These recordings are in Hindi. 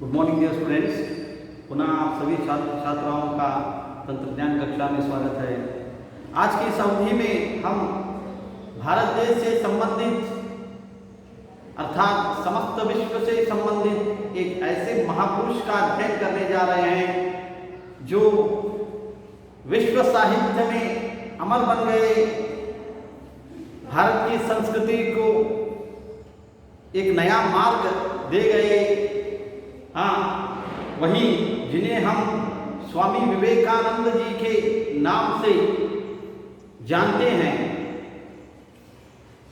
Good morning dear students. पुनः आप सभी छात्र छात्राओं का तंत्रज्ञान कक्षा में स्वागत है। आज की इस अवधि में हम भारत देश से संबंधित अर्थात समस्त विश्व से संबंधित एक ऐसे महापुरुष का अध्ययन करने जा रहे हैं जो विश्व साहित्य में अमर बन गए, भारत की संस्कृति को एक नया मार्ग दे गए। हाँ, वही जिन्हें हम स्वामी विवेकानंद जी के नाम से जानते हैं।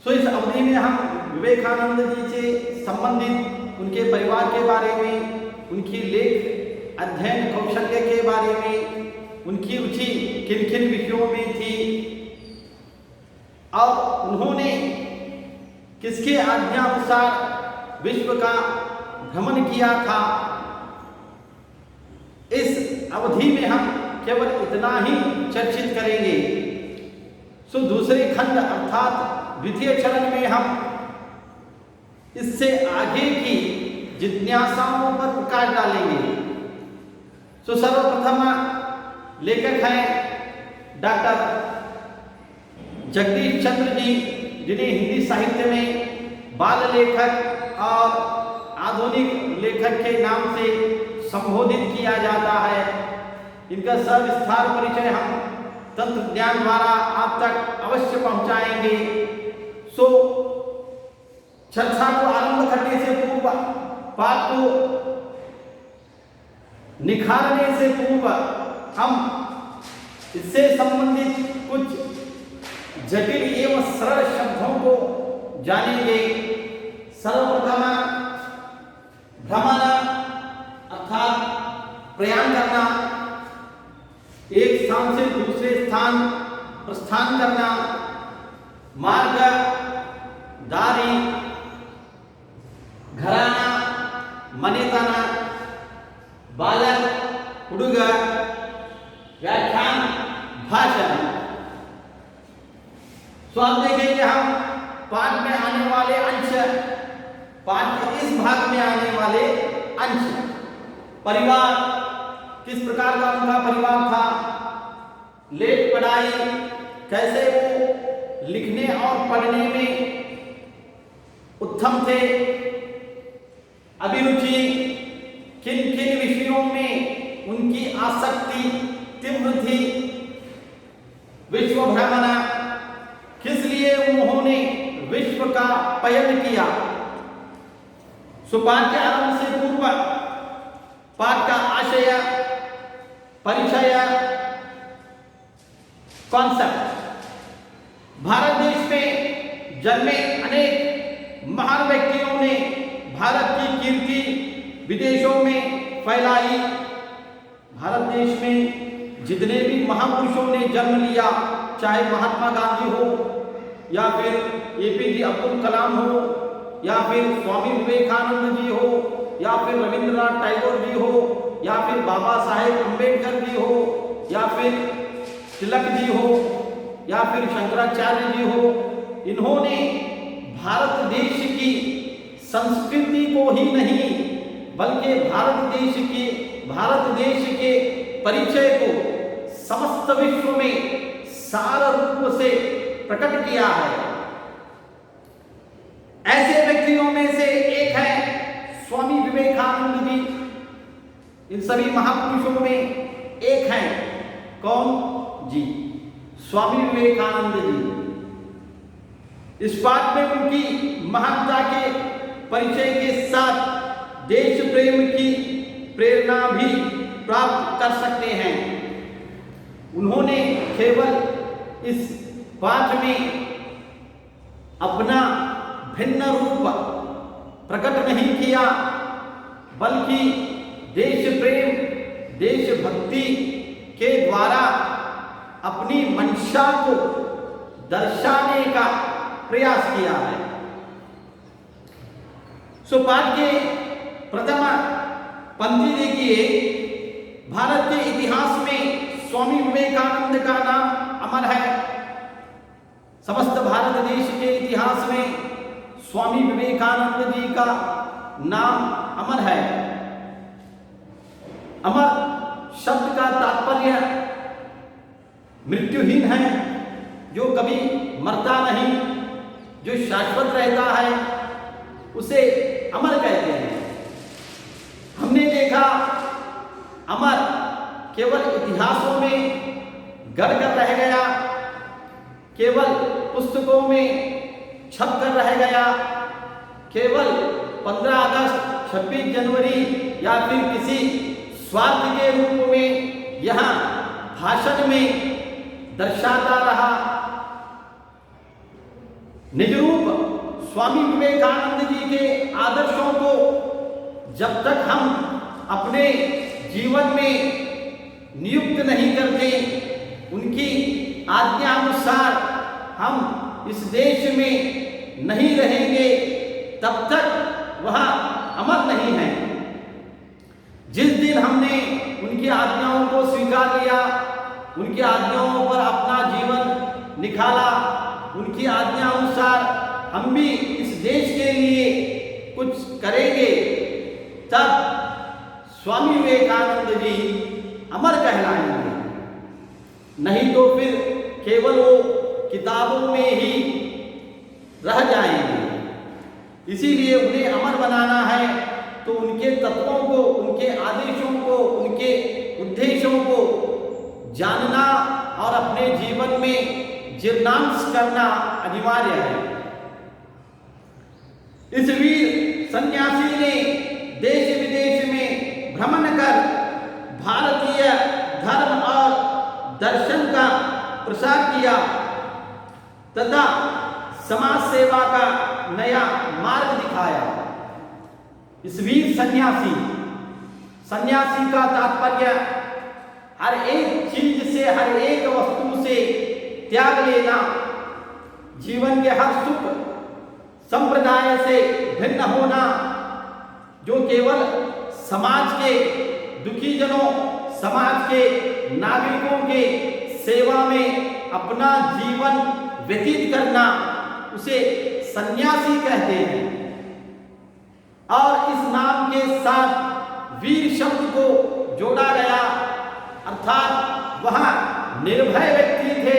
सो इस अवधि में हम विवेकानंद जी से संबंधित उनके परिवार के बारे में, उनकी लेख अध्ययन कौशल्य के बारे में, उनकी रुचि किन किन विषयों में थी और उन्होंने किसके आज्ञानुसार विश्व का भ्रमण किया था, इस अवधि में हम केवल इतना ही चर्चित करेंगे। सो दूसरे खंड अर्थात द्वितीय चरण में हम इससे आगे की जिज्ञासाओं पर प्रकाश डालेंगे। सो सर्वप्रथम लेखक हैं डॉक्टर जगदीश चंद्र जी, जिन्हें हिंदी साहित्य में बाल लेखक और आधुनिक लेखक के नाम से संबोधित किया जाता है। इनका सविस्तार परिचय हम तंत्र ज्ञान द्वारा आप तक अवश्य पहुंचाएंगे। सो चर्चा को आरंभ करने से पूर्व, पाठ को निखारने से पूर्व हम इससे संबंधित कुछ जटिल एवं सरल शब्दों को जानेंगे। सर्वप्रथम भ्रमण अर्थात प्रयाण करना, एक स्थान से दूसरे स्थान प्रस्थान करना, मार्ग, दारी, घराना, मनेताना, बालक, हुडुग, व्याख्यान, भाषण। तो आप देखेंगे हम पाठ में आने वाले अंश, पाठ के इस भाग में आने वाले अंश, परिवार, किस प्रकार का उनका परिवार था, लेख पढ़ाई, कैसे वो लिखने और पढ़ने में उत्तम थे, अभिरुचि, किन किन विषयों में उनकी आसक्ति तीव्र थी, विश्व भ्रमण, किस लिए उन्होंने विश्व का पयन किया। पाठ के आरंभ से पूर्व पाठ का आशय, परिचय, कॉन्सेप्ट। भारत देश में जन्मे अनेक महान व्यक्तियों ने भारत की कीर्ति विदेशों में फैलाई। भारत देश में जितने भी महापुरुषों ने जन्म लिया, चाहे महात्मा गांधी हो या फिर एपीजे अब्दुल कलाम हो या फिर स्वामी विवेकानंद जी हो या फिर रविंद्रनाथ टैगोर जी हो या फिर बाबा साहेब अम्बेडकर जी हो या फिर तिलक जी हो या फिर शंकराचार्य जी हो, इन्होंने भारत देश की संस्कृति को ही नहीं बल्कि भारत देश के परिचय को समस्त विश्व में सार रूप से प्रकट किया है। ऐसे व्यक्तियों में से एक है स्वामी विवेकानंद जी। इन सभी महापुरुषों में एक हैं कौन जी? स्वामी विवेकानंद जी। इस पाठ में उनकी महानता के परिचय के साथ देश प्रेम की प्रेरणा भी प्राप्त कर सकते हैं। उन्होंने केवल इस पाठ में अपना भिन्न रूप प्रकट नहीं किया बल्कि देश प्रेम, देशभक्ति के द्वारा अपनी मंशा को दर्शाने का प्रयास किया है। पाठ के प्रथम पंक्ति देखिए, भारत के इतिहास में स्वामी विवेकानंद का नाम अमर है। समस्त भारत देश के इतिहास में स्वामी विवेकानंद जी का नाम अमर है। अमर शब्द का तात्पर्य मृत्युहीन है, जो कभी मरता नहीं, जो शाश्वत रहता है, उसे अमर कहते हैं। हमने देखा अमर केवल इतिहासों में गढ़ कर रह गया, केवल पुस्तकों में छप कर रह गया, केवल 15 अगस्त 26 जनवरी या फिर किसी स्वार्थ के रूप में यहाँ भाषण में दर्शाता रहा। निज रूप स्वामी विवेकानंद जी के आदर्शों को जब तक हम अपने जीवन में नियुक्त नहीं करते, उनकी आज्ञानुसार हम इस देश में नहीं रहेंगे, तब तक वह अमर नहीं है। जिस दिन हमने उनकी आज्ञाओं को स्वीकार किया, उनकी आज्ञाओं पर अपना जीवन निकाला, उनकी आज्ञा अनुसार हम भी इस देश के लिए कुछ करेंगे, तब स्वामी विवेकानंद जी अमर कहलाएंगे। नहीं तो फिर केवल वो किताबों में ही रह जाएंगे। इसीलिए उन्हें अमर बनाना है तो उनके तत्वों को, उनके आदेशों को, उनके उद्देश्यों को जानना और अपने जीवन में जीर्णांश करना अनिवार्य है। इस वीर सन्यासी ने देश विदेश में भ्रमण कर भारतीय धर्म और दर्शन का प्रसार किया तथा समाज सेवा का नया मार्ग दिखाया। इस वीर सन्यासी का तात्पर्य हर एक चीज से, हर एक वस्तु से त्याग लेना, जीवन के हर सुख संप्रदाय से भिन्न होना, जो केवल समाज के दुखी जनों, समाज के नागरिकों के सेवा में अपना जीवन व्यतीत करना, उसे सन्यासी कहते हैं। और इस नाम के साथ वीर शब्द को जोड़ा गया, अर्थात वह निर्भय व्यक्ति थे।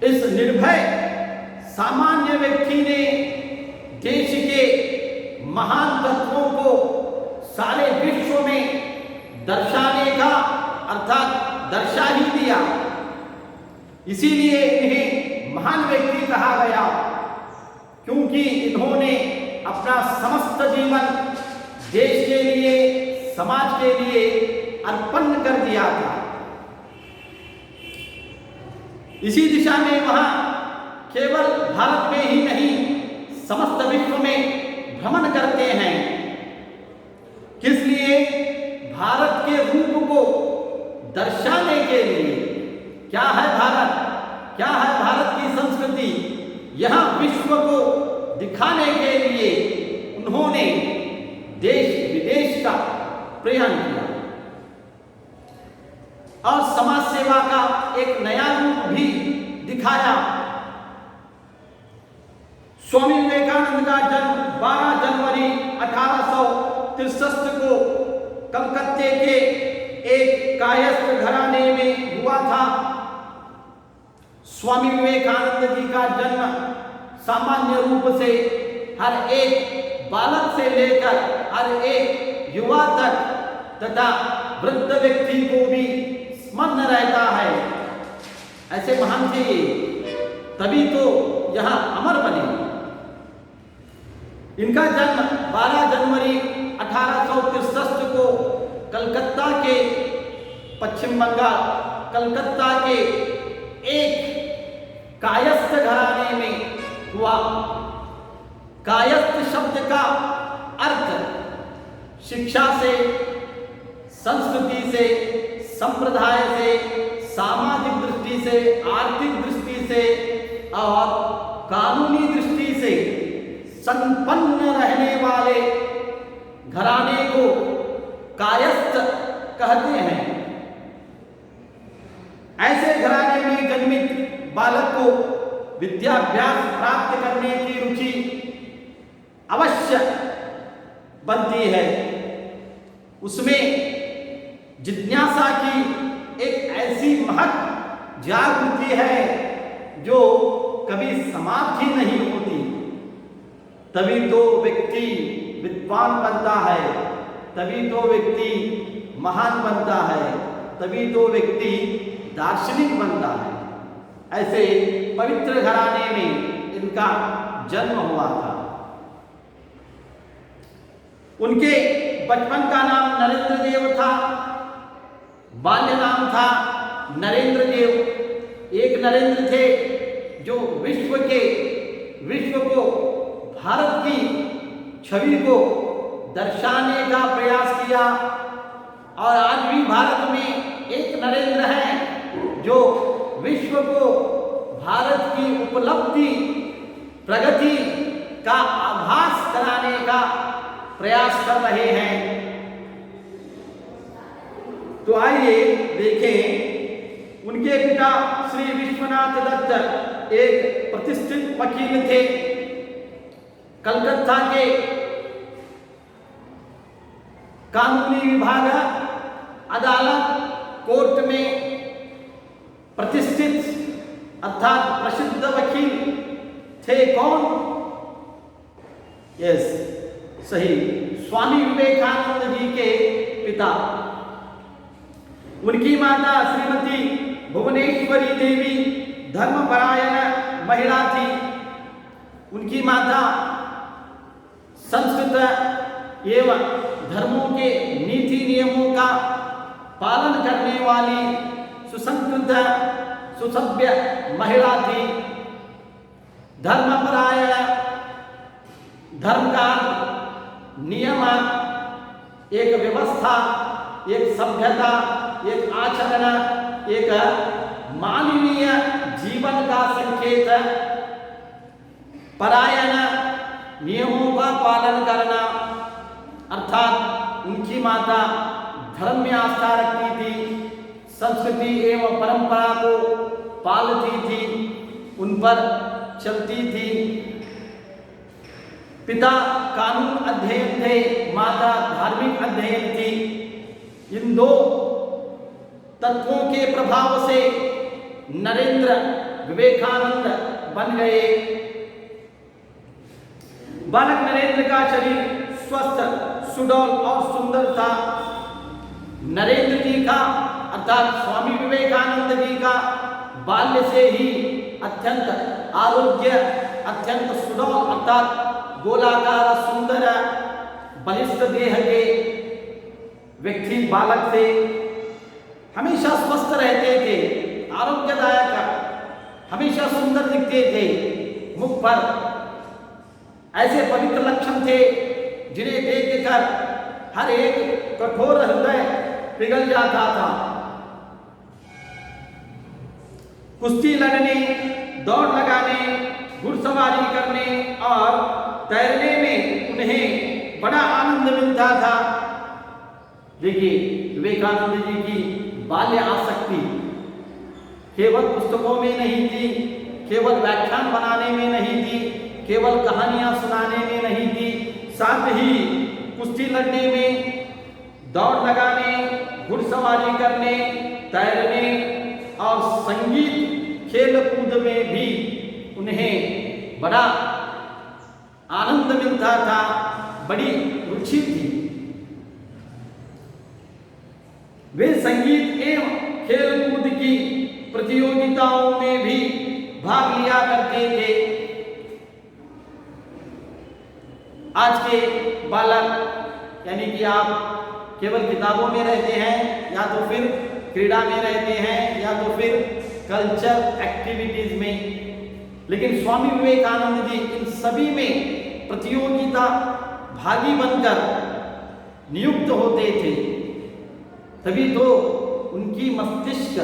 इस निर्भय सामान्य व्यक्ति ने देश के महान तत्वों को सारे विश्व में दर्शाने का, अर्थात दर्शा ही दिया। इसीलिए इन्हें महान व्यक्ति कहा गया, क्योंकि इन्होंने अपना समस्त जीवन देश के लिए, समाज के लिए अर्पण कर दिया था। इसी दिशा में वह केवल भारत में ही नहीं, समस्त विश्व में भ्रमण करते हैं। किस लिए? भारत के रूप को दर्शाने के लिए। क्या है भारत? क्या है भारत की संस्कृति? यह विश्व को दिखाने के लिए उन्होंने देश विदेश का प्रयाण किया और समाज सेवा का एक नया रूप भी दिखाया। स्वामी विवेकानंद का जन्म 12 जनवरी 1863 को कलकत्ते के एक कायस्थ घराने में हुआ था। स्वामी विवेकानंद जी का जन्म सामान्य रूप से हर एक बालक से लेकर हर एक युवा तक तथा वृद्ध व्यक्ति को भी स्मरण रहता है। ऐसे महान थे ये, तभी तो यहाँ अमर बने। इनका जन्म 12 जनवरी 1863 को कलकत्ता के, पश्चिम बंगाल, कलकत्ता के एक कायस्थ घराने में हुआ। कायस्थ शब्द का अर्थ शिक्षा से, संस्कृति से, संप्रदाय से, सामाजिक दृष्टि से, आर्थिक दृष्टि से और कानूनी दृष्टि से संपन्न रहने वाले घराने को कायस्थ कहते हैं। ऐसे घराने में जन्मित बालक को विद्याभ्यास प्राप्त करने की रुचि अवश्य बनती है। उसमें जिज्ञासा की एक ऐसी महक जागृति है जो कभी समाप्त ही नहीं होती। तभी तो व्यक्ति विद्वान बनता है, तभी तो व्यक्ति महान बनता है, तभी तो व्यक्ति दार्शनिक बनता है। ऐसे पवित्र घराने में इनका जन्म हुआ था। उनके बचपन का नाम नरेंद्र देव था, बाल्य नाम था नरेंद्र देव। एक नरेंद्र थे जो विश्व को भारत की छवि को दर्शाने का प्रयास किया, और आज भी भारत में एक नरेंद्र है जो विश्व को भारत की उपलब्धि प्रगति का आभास कराने का प्रयास कर रहे हैं। तो आइए देखें, उनके पिता श्री विश्वनाथ दत्त एक प्रतिष्ठित वकील थे। कलकत्ता के कानूनी विभाग अदालत कोर्ट में प्रतिष्ठित अर्थात प्रसिद्ध वकील थे। कौन? यस, सही, स्वामी विवेकानंद जी के पिता। उनकी माता श्रीमती भुवनेश्वरी देवी धर्मपरायण महिला थी। उनकी माता संस्कृत एवं धर्मों के नीति नियमों का पालन करने वाली सुसंस्कृत सुसभ्य महिला थी। धर्मपरायण, धर्म का नियम, एक व्यवस्था, एक सभ्यता, एक आचरण, एक मानवीय जीवन का संकेत। परायण, नियमों का पालन करना, अर्थात उनकी माता धर्म में आस्था रखती थी, संस्कृति एवं परंपरा को पालती थी, उन पर चलती थी। पिता कानून अध्ययन थे, माता धार्मिक अध्ययन थी। इन दो तत्वों के प्रभाव से नरेंद्र विवेकानंद बन गए। बालक नरेंद्र का शरीर स्वस्थ, सुडौल और सुंदर था। नरेंद्र जी का अर्थात स्वामी विवेकानंद जी का बाल्य से ही अत्यंत आरोग्य, अत्यंत सुडौल अर्थात गोलाकार सुंदर बलिष्ठ देह के व्यक्ति बालक थे। हमेशा स्वस्थ रहते थे, आरोग्यदायक, हमेशा सुंदर दिखते थे। मुख पर ऐसे पवित्र लक्षण थे जिन्हें देखकर हर एक कठोर हृदय पिघल जाता था। कुश्ती लड़ने, दौड़ लगाने, घुड़सवारी करने और तैरने में उन्हें बड़ा आनंद मिलता था। देखिए, विवेकानंद जी की बाल्य आसक्ति केवल पुस्तकों में नहीं थी, केवल व्याख्यान बनाने में नहीं थी, केवल कहानियां सुनाने में नहीं थी, साथ ही कुश्ती लड़ने में, दौड़ लगाने, घुड़सवारी करने, तैरने और संगीत खेल कूद में भी उन्हें बड़ा आनंद मिलता था, बड़ी रुचि थी। वे संगीत एवं खेल कूद की प्रतियोगिताओं में भी भाग लिया करते थे। आज के बालक यानी कि आप केवल किताबों में रहते हैं, या तो फिर क्रीड़ा में रहते हैं, या तो फिर कल्चर एक्टिविटीज में, लेकिन स्वामी विवेकानंद जी इन सभी में प्रतियोगिता भागी बनकर नियुक्त होते थे। तभी तो उनकी मस्तिष्क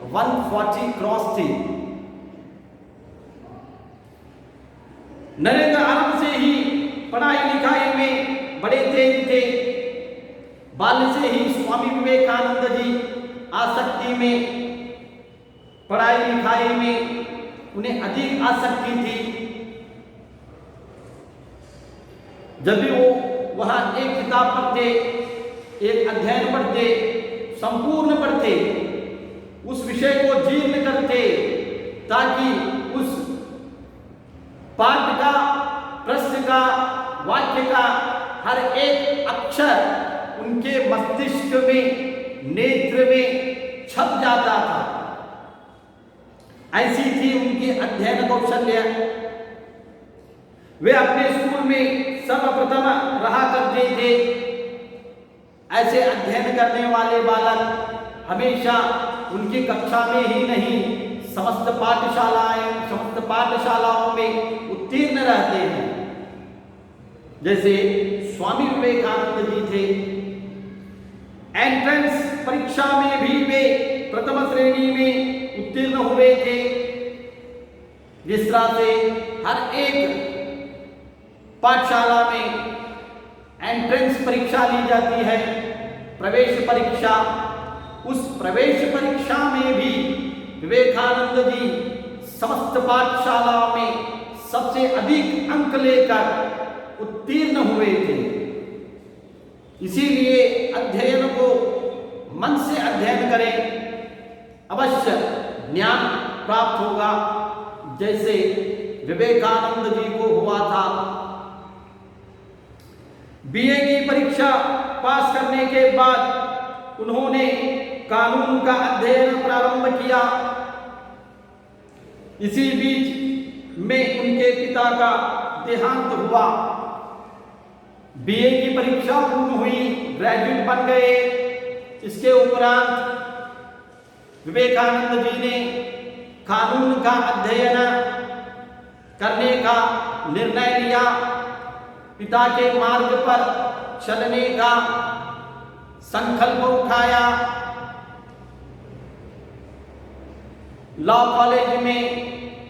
140 क्रॉस थी। नरेंद्र आरंभ से ही पढ़ाई लिखाई में बड़े तेज थे। बाल्य से ही स्वामी विवेकानंद जी आसक्ति में, पढ़ाई लिखाई में उन्हें अधिक आसक्ति थी। जब भी वो वहाँ एक किताब पढ़ते, एक अध्ययन पढ़ते, संपूर्ण पढ़ते, उस विषय को जीर्ण करते, ताकि उस पाठ का, प्रश्न का, वाक्य का हर एक अक्षर उनके मस्तिष्क में, नेत्र में छप जाता था। ऐसी थी उनकी अध्ययन कौशल्य। वे अपने स्कूल में सर्वप्रथम रहा करते थे। ऐसे अध्ययन करने वाले बालक हमेशा उनकी कक्षा में ही नहीं, समस्त पाठशालाओं में उत्तीर्ण रहते हैं। जैसे स्वामी विवेकानंद जी थे, एंट्रेंस परीक्षा में भी वे प्रथम श्रेणी में उत्तीर्ण हुए थे। जिस तरह से हर एक पाठशाला में एंट्रेंस परीक्षा ली जाती है, प्रवेश परीक्षा, उस प्रवेश परीक्षा में भी विवेकानंद जी समस्त पाठशालाओं में सबसे अधिक अंक लेकर उत्तीर्ण हुए थे। इसीलिए अध्ययन को मन से अध्ययन करें, अवश्य ज्ञान प्राप्त होगा, जैसे विवेकानंद जी को हुआ था। बीए की परीक्षा पास करने के बाद उन्होंने कानून का अध्ययन प्रारंभ किया। इसी बीच में उनके पिता का देहांत हुआ। बीए की परीक्षा पूर्ण हुई, ग्रेजुएट बन गए। इसके उपरांत विवेकानंद जी ने कानून का अध्ययन करने का निर्णय लिया, पिता के मार्ग पर चलने का संकल्प उठाया। लॉ कॉलेज में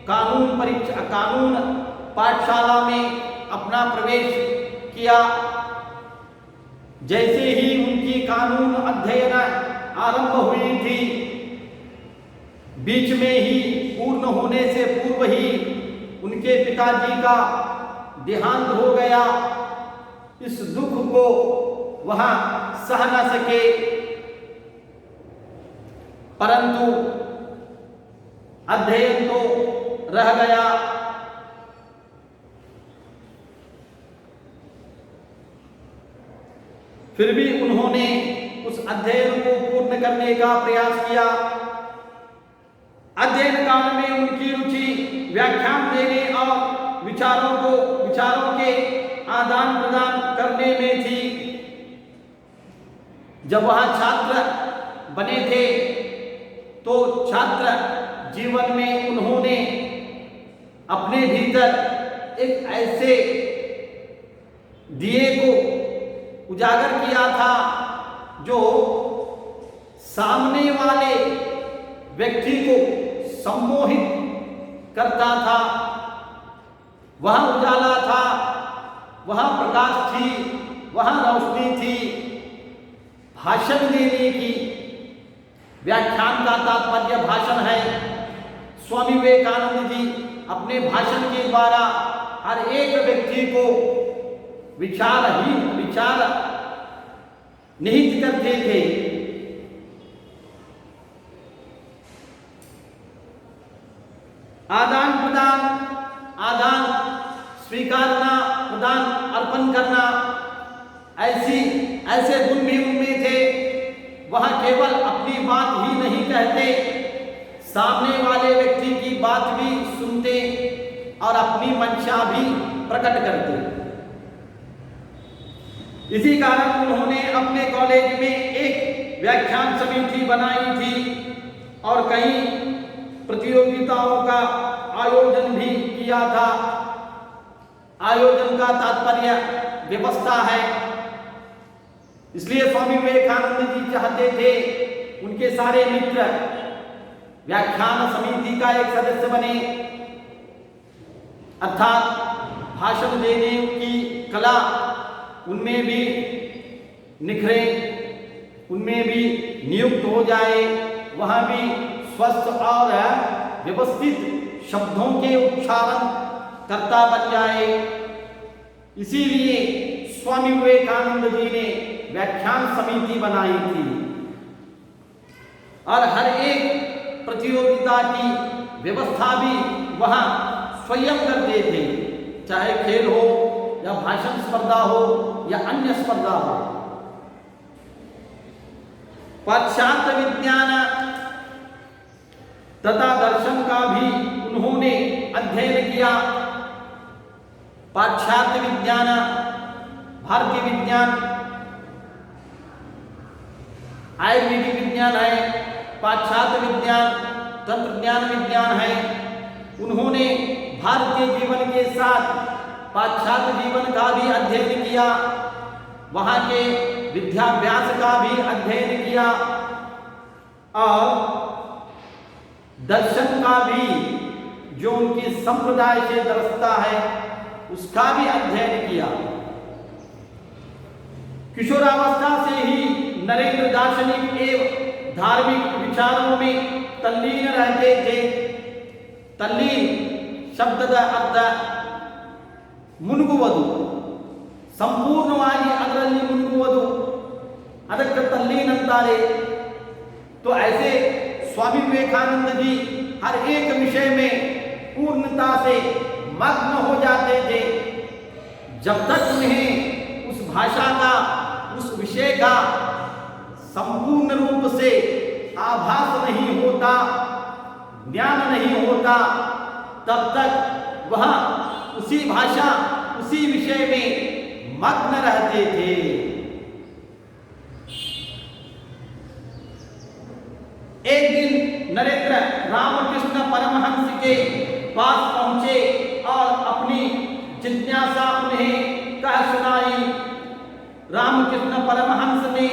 कानून पाठशाला में अपना प्रवेश किया। जैसे ही उनकी कानून अध्ययन आरंभ हुई थी, बीच में ही पूर्ण होने से पूर्व ही उनके पिताजी का देहांत हो गया। इस दुख को वह सह न सके, परंतु अध्ययन तो रह गया। फिर भी उन्होंने उस अध्ययन को पूर्ण करने का प्रयास किया। अध्ययन काल में उनकी रुचि व्याख्यान देने और विचारों के आदान प्रदान करने में थी। जब वह छात्र बने थे तो छात्र जीवन में उन्होंने अपने भीतर एक ऐसे दिए को उजागर किया था जो सामने वाले व्यक्ति को सम्मोहित करता था। वह उजाला था, वह प्रकाश थी, वह रोशनी थी। भाषण देने की, व्याख्यान का तात्पर्य भाषण है। स्वामी विवेकानंद जी अपने भाषण के द्वारा हर एक व्यक्ति को विचार निहित करते थे। आदान स्वीकारना, प्रदान अर्पण करना, ऐसे गुण भी उनमें थे। वह केवल अपनी बात ही नहीं कहते, सामने वाले व्यक्ति की बात भी सुनते और अपनी मंशा भी प्रकट करते। इसी कारण उन्होंने अपने कॉलेज में एक व्याख्यान समिति बनाई थी और कई प्रतियोगिताओं का आयोजन भी किया था। आयोजन का तात्पर्य व्यवस्था है। इसलिए स्वामी विवेकानंद जी चाहते थे उनके सारे मित्र व्याख्यान समिति का एक सदस्य बने, अर्थात भाषण देने की कला उनमें भी निखरे, उनमें भी नियुक्त हो जाए, वह भी स्वस्थ और व्यवस्थित शब्दों के उच्चारण कर्ता बन जाए। इसीलिए स्वामी विवेकानंद जी ने व्याख्यान समिति बनाई थी और हर एक प्रतियोगिता की व्यवस्था भी वहां स्वयं करते थे, चाहे खेल हो या भाषण स्पर्धा हो या अन्य स्पर्धा हो। पाश्चात्य विज्ञान तथा दर्शन का भी उन्होंने अध्ययन किया। पाश्चात्य विज्ञान, भारतीय विज्ञान, आयुर्वेदिक विज्ञान है, पाश्चात्य विज्ञान, तंत्रज्ञान विज्ञान है। उन्होंने भारतीय जीवन के साथ पाश्चात्य जीवन का भी अध्ययन किया, वहाँ के विद्याभ्यास का भी अध्ययन किया और दर्शन का भी जो उनकी संप्रदाय से दर्शता है उसका भी अध्ययन किया। किशोरावस्था से ही नरेंद्र दार्शनिक एवं धार्मिक विचारों में तल्लीन रहते थे। तल्लीन शब्द का अर्थ मुनुगुवुदु, संपूर्णವಾಗಿ ಅದರಲ್ಲಿ ಮುನುಗುವುದು, ಅದಕ್ಕೆ तल्लीन अंतारे। तो ऐसे स्वामी विवेकानंद जी हर एक विषय में पूर्णता से मग्न हो जाते थे। जब तक उन्हें उस भाषा का, उस विषय का संपूर्ण रूप से आभास नहीं होता, ज्ञान नहीं होता, तब तक वह उसी भाषा, उसी विषय में मग्न रहते थे। एक दिन नरेंद्र रामकृष्ण परमहंस के पास पहुंचे और अपनी जिज्ञासा उन्हें कह सुनाई। रामकृष्ण परमहंस ने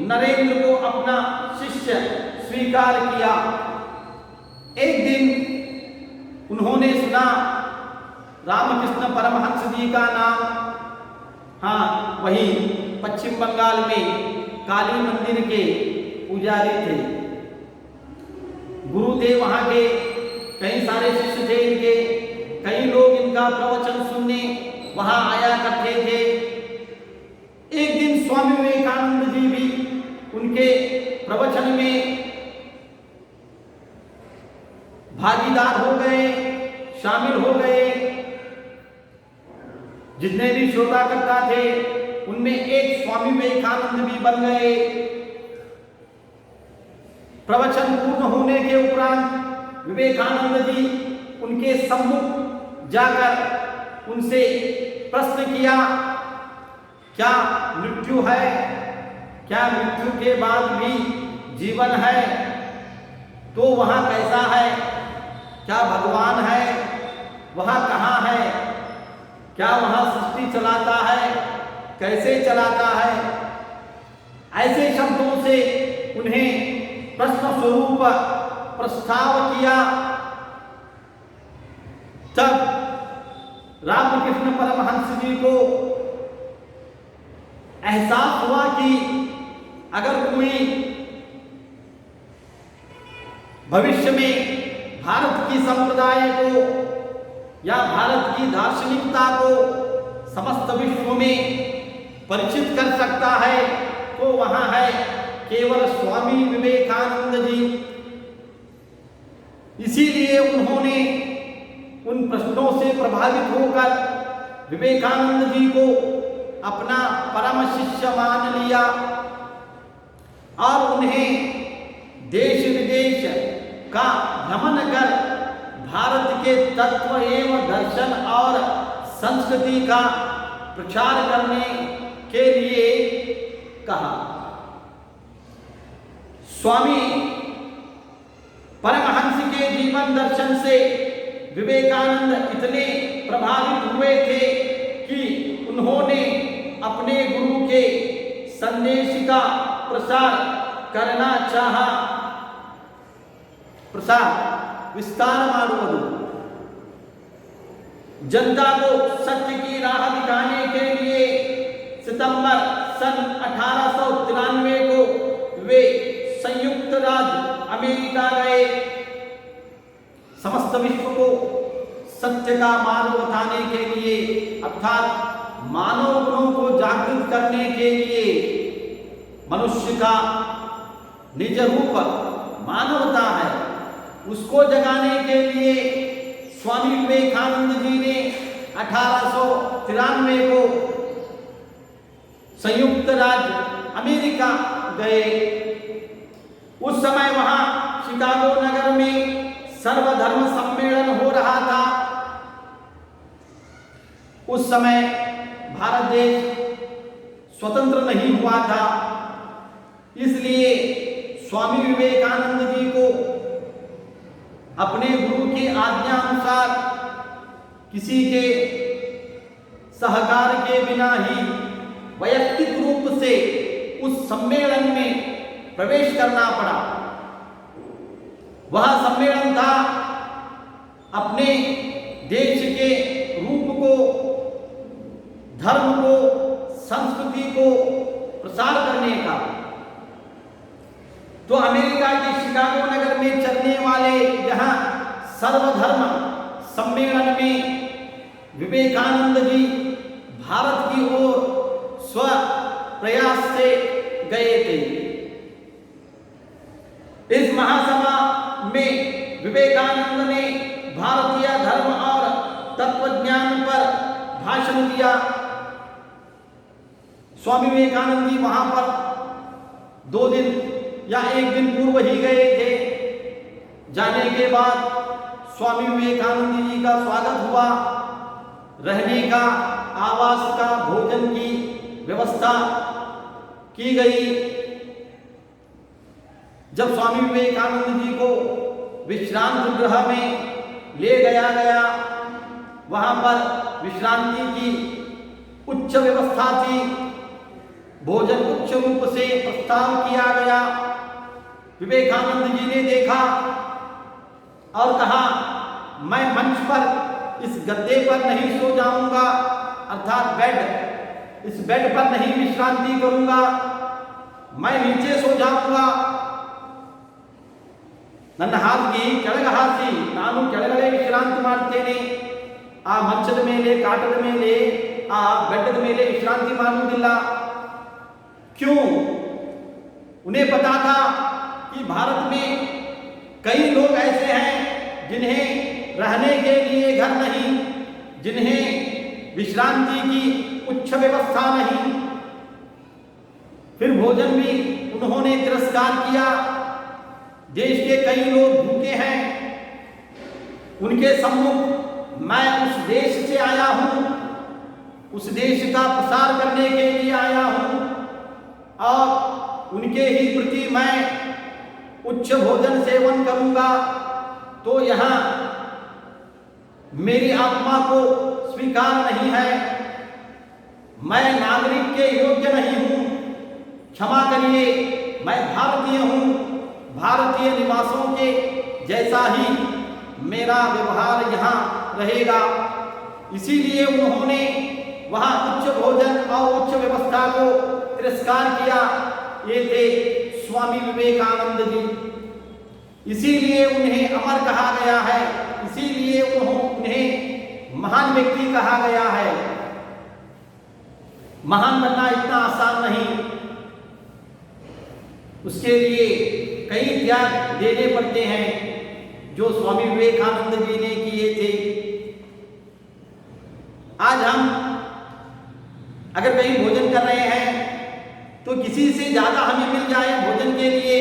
नरेंद्र को अपना शिष्य स्वीकार किया। एक दिन उन्होंने सुना, रामकृष्ण परमहंस जी का नाम, हाँ वही पश्चिम बंगाल में काली मंदिर के पुजारी थे, गुरु थे वहाँ के, कई सारे शिष्य थे इनके, कई लोग इनका प्रवचन सुनने वहाँ आया करते थे। एक दिन स्वामी विवेकानंद जी भी उनके प्रवचन में भागीदार हो गए, शामिल हो गए। जितने भी श्रोता करता थे उनमें एक स्वामी विवेकानंद भी बन गए। प्रवचन पूर्ण होने के उपरांत विवेकानंद जी उनके सम्मुख जाकर उनसे प्रश्न किया, क्या मृत्यु है? क्या मृत्यु के बाद भी जीवन है? तो वहाँ कैसा है? क्या भगवान है? वहाँ कहाँ है? क्या वहाँ सृष्टि चलाता है? कैसे चलाता है? ऐसे शब्दों से उन्हें प्रश्न स्वरूप प्रस्ताव किया। तब रामकृष्ण परमहंस जी को एहसास हुआ कि अगर कोई भविष्य में भारत की संप्रदाय को या भारत की दार्शनिकता को समस्त विश्व में परिचित कर सकता है तो वहां है केवल स्वामी विवेकानंद जी। इसीलिए उन्होंने उन प्रश्नों से प्रभावित होकर विवेकानंद जी को अपना परम शिष्य मान लिया और उन्हें देश विदेश का भ्रमण कर भारत के तत्व एवं दर्शन और संस्कृति का प्रचार करने के लिए कहा। स्वामी परमहंस के जीवन दर्शन से विवेकानंद इतने प्रभावित हुए थे कि उन्होंने अपने गुरु के संदेश का प्रसार करना चाहा। प्रसार विस्तार मारुವುದು, जनता को सत्य की राह दिखाने के लिए सितंबर सन 1893 को वे संयुक्त राज्य अमेरिका गए। समस्त विश्व को सत्य का मार्ग बताने के लिए, अर्थात मानव गुणों को जागृत करने के लिए मनुष्य का निज रूप मानवता है, उसको जगाने के लिए स्वामी विवेकानंद जी ने 1893 को संयुक्त राज्य अमेरिका गए। उस समय वहां शिकागो नगर में सर्वधर्म सम्मेलन हो रहा था। उस समय भारत देश स्वतंत्र नहीं हुआ था, इसलिए स्वामी विवेकानंद जी को अपने गुरु की आज्ञा अनुसार किसी के सहकार के बिना ही वैयक्तिक रूप से उस सम्मेलन में प्रवेश करना पड़ा। वह सम्मेलन था अपने देश के रूप को, धर्म को, संस्कृति को प्रसार करने का। तो अमेरिका के शिकागो नगर में चलने वाले यहां सर्वधर्म सम्मेलन में विवेकानंद जी भारत की ओर स्व प्रयास से गए थे। इस महासभा में विवेकानंद ने भारतीय धर्म और तत्वज्ञान पर भाषण दिया। स्वामी विवेकानंद जी वहां पर 2 दिन या 1 दिन पूर्व ही गए थे। जाने के बाद स्वामी विवेकानंद जी का स्वागत हुआ, रहने का, आवास का, भोजन की व्यवस्था की गई। जब स्वामी विवेकानंद जी को विश्रांत गृह में ले गया, वहां पर विश्रांति की उच्च व्यवस्था थी, भोजन उच्च रूप से प्रस्ताव किया गया। विवेकानंद जी ने देखा और कहा, मैं मंच पर इस गद्दे पर नहीं सो जाऊंगा, अर्थात बेड, इस बेड पर नहीं विश्रांति करूंगा, मैं नीचे सो जाऊंगा। ನನ್ನ ಹಾಸಿಗೆ ಕೆಳಗೆ ಹಾಸಿ ನಾನು ಕೆಳಗಡೆ ವಿಶ್ರಾಂತಿ ಮಾಡ್ತೇನೆ, ಆ ಮಂಚದ ಮೇಲೆ, ಕಾಟದ ಮೇಲೆ, ಆ ಬೆಡ್ಡದ ಮೇಲೆ ವಿಶ್ರಾಂತಿ ಮಾಡುವುದಿಲ್ಲ। क्यों? उन्हें पता था कि भारत में कई लोग ऐसे हैं जिन्हें रहने के लिए घर नहीं, जिन्हें विश्रांति की उच्च व्यवस्था नहीं। फिर भोजन भी उन्होंने तिरस्कार किया। देश के कई लोग भूखे हैं, उनके सम्मुख मैं उस देश से आया हूं, उस देश का प्रसार करने के लिए आया हूं और उनके ही प्रति मैं उच्च भोजन सेवन करूंगा। तो यहाँ मेरी आत्मा को स्वीकार नहीं है, मैं नागरिक के योग्य नहीं हूं, क्षमा करिए, मैं भारतीय हूं, भारतीय निवासों के जैसा ही मेरा व्यवहार यहाँ रहेगा। इसीलिए उन्होंने वहाँ उच्च भोजन और उच्च व्यवस्था को तिरस्कार किया। ये थे स्वामी विवेकानंद जी। इसीलिए उन्हें अमर कहा गया है, इसीलिए उन्हें महान व्यक्ति कहा गया है। महान बनना इतना आसान नहीं, उसके लिए कई त्याग देने पड़ते हैं, जो स्वामी विवेकानंद जी ने किए थे। आज हम अगर कहीं भोजन कर रहे हैं तो किसी से ज्यादा हमें मिल जाए भोजन के लिए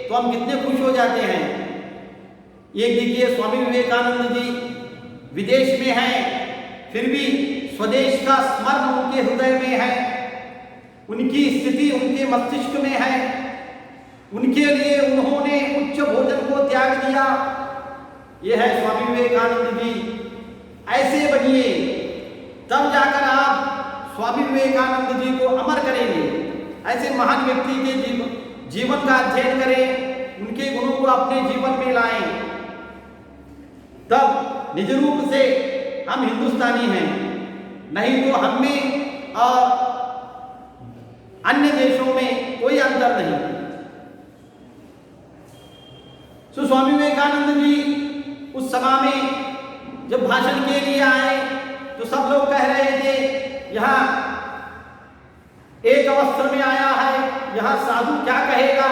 तो हम कितने खुश हो जाते हैं। एक देखिए, स्वामी विवेकानंद जी विदेश में हैं, फिर भी स्वदेश का स्मरण उनके हृदय में है, उनकी स्थिति उनके मस्तिष्क में है। उनके लिए उन्होंने उच्च भोजन को त्याग दिया। यह है स्वामी विवेकानंद जी। ऐसे बनिए, तब जाकर आप स्वामी विवेकानंद जी को अमर करेंगे। ऐसे महान व्यक्ति के जीवन का अध्ययन करें, उनके गुणों को अपने जीवन में लाएं, तब निज रूप से हम हिंदुस्तानी हैं। नहीं तो हम में और अन्य देशों में कोई अंतर नहीं। तो स्वामी विवेकानंद जी उस सभा में जब भाषण के लिए आए तो सब लोग कह रहे थे यहाँ एक अवसर में आया है, यहाँ साधु क्या कहेगा।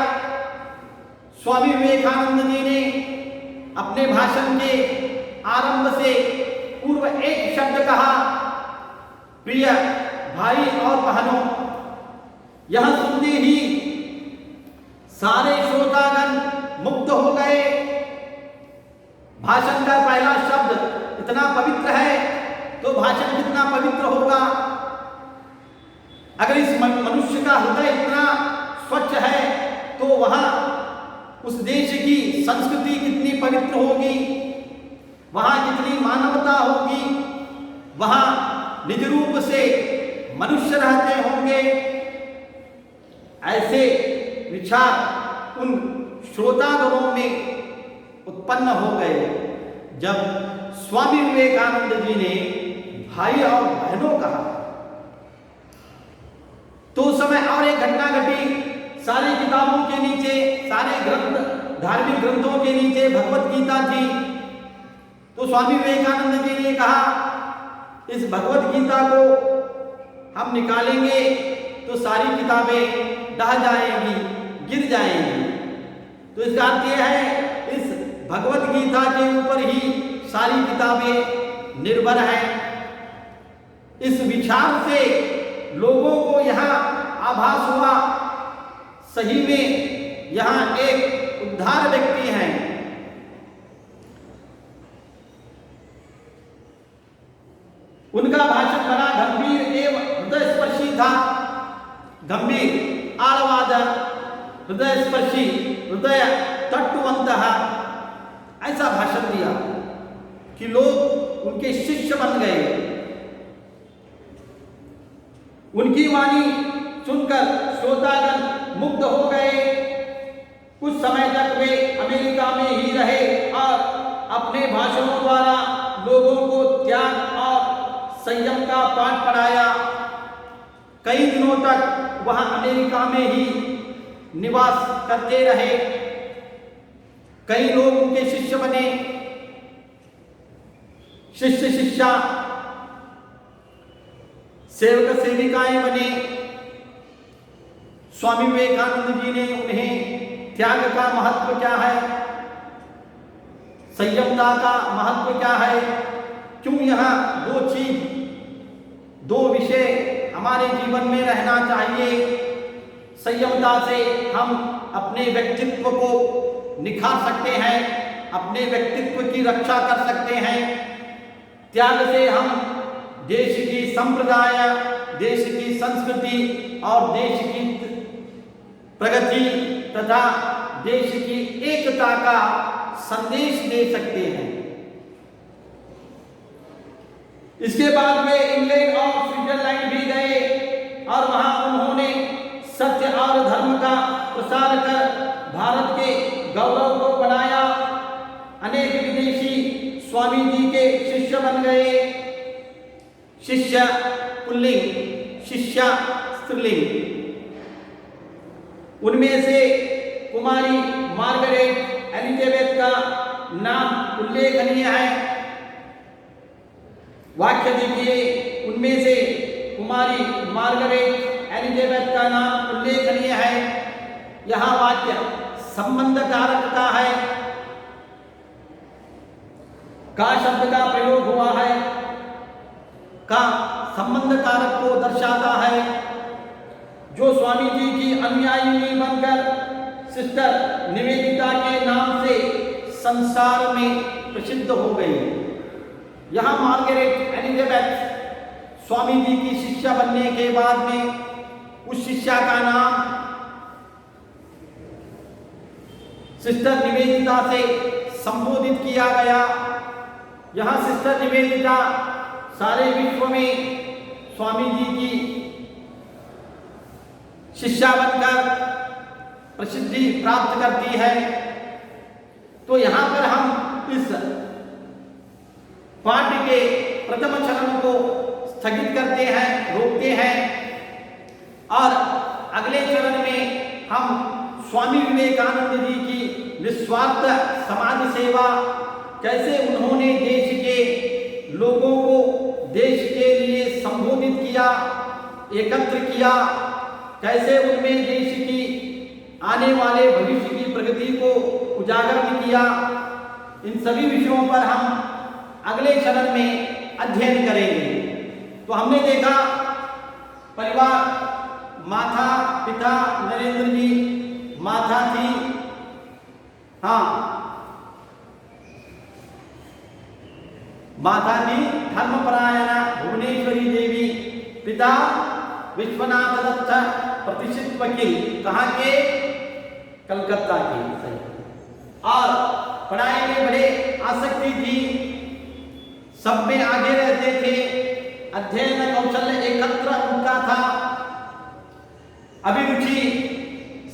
स्वामी विवेकानंद जी ने अपने भाषण के आरंभ से पूर्व एक शब्द कहा, प्रिय भाई और बहनों। यह सुनते ही सारे श्रोतागण मुग्ध हो गए। भाषण का पहला शब्द इतना पवित्र है तो भाषण कितना पवित्र होगा। अगर इस मनुष्य का हृदय इतना स्वच्छ है तो वहां उस देश की संस्कृति कितनी पवित्र होगी, वहां कितनी मानवता होगी, वहां निज रूप से मनुष्य रहते होंगे। ऐसे विचार उन श्रोतागणों में उत्पन्न हो गए जब स्वामी विवेकानंद जी ने भाई और बहनों कहा। तो उस समय और एक घटना घटी। सारी किताबों के नीचे, सारे ग्रंथ, धार्मिक ग्रंथों के नीचे भगवत गीता थी। तो स्वामी विवेकानंद जी ने कहा, इस भगवत गीता को हम निकालेंगे तो सारी किताबें ढह जाएंगी, गिर जाएंगी। तो इसका अर्थ यह है, इस भगवत गीता के ऊपर ही सारी किताबें निर्भर हैं। इस विचार से लोगों को यहाँ आभास हुआ, सही में यहाँ एक उद्धार व्यक्ति हैं। उनका भाषण बड़ा गंभीर एवं हृदय स्पर्शी था। गंभीर, आड़वाद, हृदय स्पर्शी, हृदय तट्टुवंत ऐसा भाषण दिया कि लोग उनके शिष्य बन गए। उनकी वाणी सुनकर श्रोतागण मुग्ध हो गए। कुछ समय तक वे अमेरिका में ही रहे और अपने भाषणों द्वारा लोगों को त्याग और संयम का पाठ पढ़ाया। कई दिनों तक वहां अमेरिका में ही निवास करते रहे। कई लोग उनके शिष्य बने, शिष्य शिष्या, सेवक सेविकाएं बने। स्वामी विवेकानंद जी ने उन्हें त्याग का महत्व क्या है, संयमता का महत्व क्या है, क्यों यहाँ दो चीज, दो विषय हमारे जीवन में रहना चाहिए। संयमता से हम अपने व्यक्तित्व को निखार सकते हैं, अपने व्यक्तित्व की रक्षा कर सकते हैं। त्याग से हम देश की संप्रदाय, देश की संस्कृति और देश की प्रगति तथा देश की एकता का संदेश दे सकते हैं। इसके बाद वे इंग्लैंड और स्विट्जरलैंड भी गए और वहां उन्होंने सत्य और धर्म का प्रसार कर भारत के गौरव को बढ़ाया। अनेक विदेशी स्वामी जी के शिष्य बन गए। शिष्य पुल्लिंग, शिष्या स्त्रीलिंग। उनमें से कुमारी मार्गरेट एलिजाबेथ का नाम उल्लेखनीय है। वाक्य देखिए, उनमें से कुमारी मार्गरेट एलिजाबेथ का नाम उल्लेखनीय है। यहाँ वाक्य संबंध कारक का है, का शब्द का प्रयोग हुआ है। का संबंध कारक को दर्शाता है। जो स्वामी जी की अनुयायिनी बनकर सिस्टर निवेदिता के नाम से संसार में प्रसिद्ध हो गई। यहाँ मार्गरेट एलिजाबेथ स्वामी जी की शिष्या बनने के बाद में उस शिष्या का नाम सिस्टर निवेदिता से संबोधित किया गया। यहाँ सिस्टर निवेदिता सारे विश्व में स्वामी जी की शिष्या बनकर प्रसिद्धि प्राप्त करती है। तो यहाँ पर हम इस पाठ के प्रथम चरण को स्थगित करते हैं, रोकते हैं और अगले चरण में हम स्वामी विवेकानंद जी की निस्वार्थ समाज सेवा, कैसे उन्होंने देश के लोगों को देश के लिए संबोधित किया, एकत्र किया, कैसे उनमें देश की आने वाले भविष्य की प्रगति को उजागर किया, इन सभी विषयों पर हम अगले चरण में अध्ययन करेंगे। तो हमने देखा परिवार, माता पिता नरेंद्र जी, माता थी माता थी धर्मपरायणा भुवनेश्वरी देवी, पिता विश्वनाथ दत्त प्रतिष्ठित वकील, कहाँ के? कलकत्ता के। और पढ़ाई में बड़े आसक्ति थी, सब में आगे रहते थे, अध्ययन कौशल एकत्र उनका था, अभिरुचि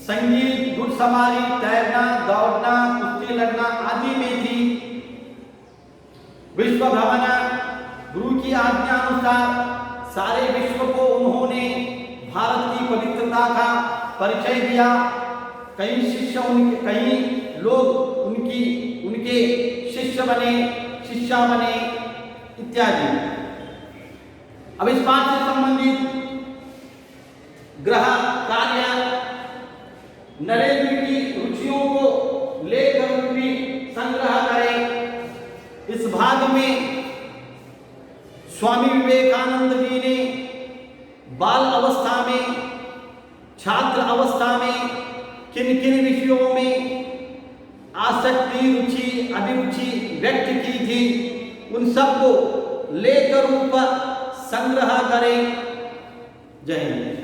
संगीत, घुड़सवारी, तैरना, दौड़ना, कुश्ती लड़ना आदि में थी। विश्व भ्रमण, गुरु की आज्ञा अनुसार सारे विश्व को उन्होंने भारत की पवित्रता का परिचय दिया। कई शिष्य कई लोग उनके शिष्य बने, शिष्या बने इत्यादि। अब इस बात से संबंधित ग्रह कार्य नरेंद्र की रुचियों को लेकर भी संग्रह करें। इस भाग में स्वामी विवेकानंद जी ने बाल अवस्था में, छात्र अवस्था में किन किन विषयों में आसक्ति, रुचि, अभिरुचि व्यक्त की थी, उन सब को लेकर ऊपर संग्रह करें। जय हिंद।